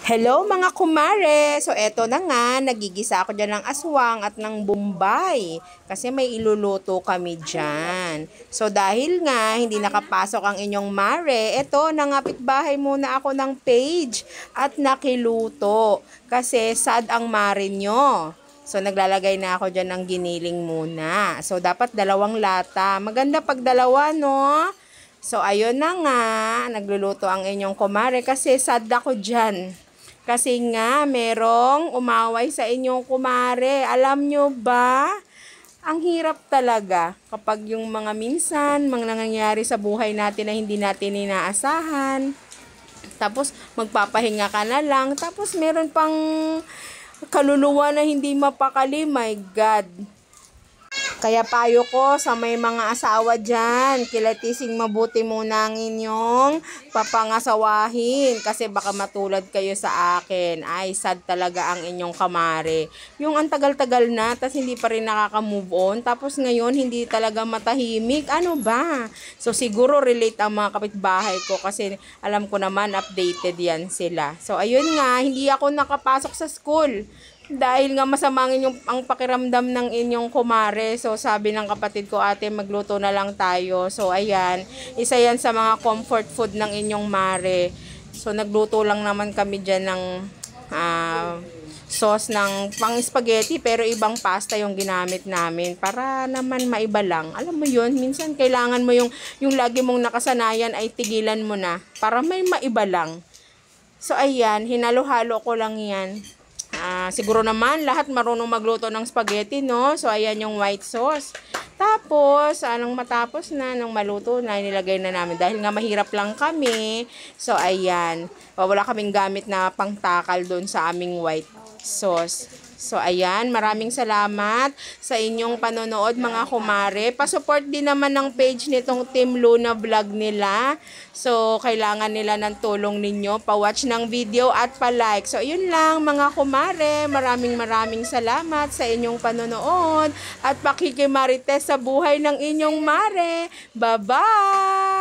Hello mga kumare! So eto na nga, nagigisa ako dyan ng aswang at ng bombay kasi may iluluto kami dyan. So dahil nga hindi nakapasok ang inyong mare, eto nangapit bahay muna ako ng page at nakiluto kasi sad ang mare nyo. So naglalagay na ako dyan ng giniling muna. So dapat 2 lata. Maganda pag 2, no? So ayun na nga, nagluluto ang inyong kumare kasi sad ako dyan. Kasi nga, merong umaway sa inyong kumare. Alam nyo ba? Ang hirap talaga kapag yung mga minsan, mga nangyayari sa buhay natin na hindi natin inaasahan. Tapos, magpapahinga ka na lang. Tapos, meron pang kaluluwa na hindi mapakali. My God! Kaya payo ko sa may mga asawa dyan, kilatising mabuti muna ang inyong papangasawahin kasi baka matulad kayo sa akin. Ay, sad talaga ang inyong kamare. Yung ang tagal-tagal na, tas hindi pa rin nakaka-move on, tapos ngayon hindi talaga matahimik. Ano ba? So siguro relate ang mga kapitbahay ko kasi alam ko naman updated yan sila. So ayun nga, hindi ako nakapasok sa school. Dahil nga masama ang pakiramdam ng inyong kumare. So sabi ng kapatid ko, ate magluto na lang tayo. So ayan, isa yan sa mga comfort food ng inyong mare. So nagluto lang naman kami dyan ng sauce ng pang spaghetti pero ibang pasta yung ginamit namin para naman maiba lang. Alam mo yun, minsan kailangan mo yung lagi mong nakasanayan ay tigilan mo na para may maiba lang. So ayan, hinalo-halo ko lang yan. Siguro naman lahat marunong magluto ng spaghetti, no? So ayan yung white sauce. Tapos, anong matapos na, nung maluto na, nilagay na namin. Dahil nga mahirap lang kami. So ayan, wala kaming gamit na pangtakal doon sa aming white sauce. So ayan, maraming salamat sa inyong panonood mga kumare. Pa-support din naman ng page nitong Team Luna Vlog nila. So kailangan nila ng tulong ninyo, pa-watch ng video at pa-like. So yun lang mga kumare, maraming salamat sa inyong panonood at pakikimarites sa buhay ng inyong mare. Bye-bye!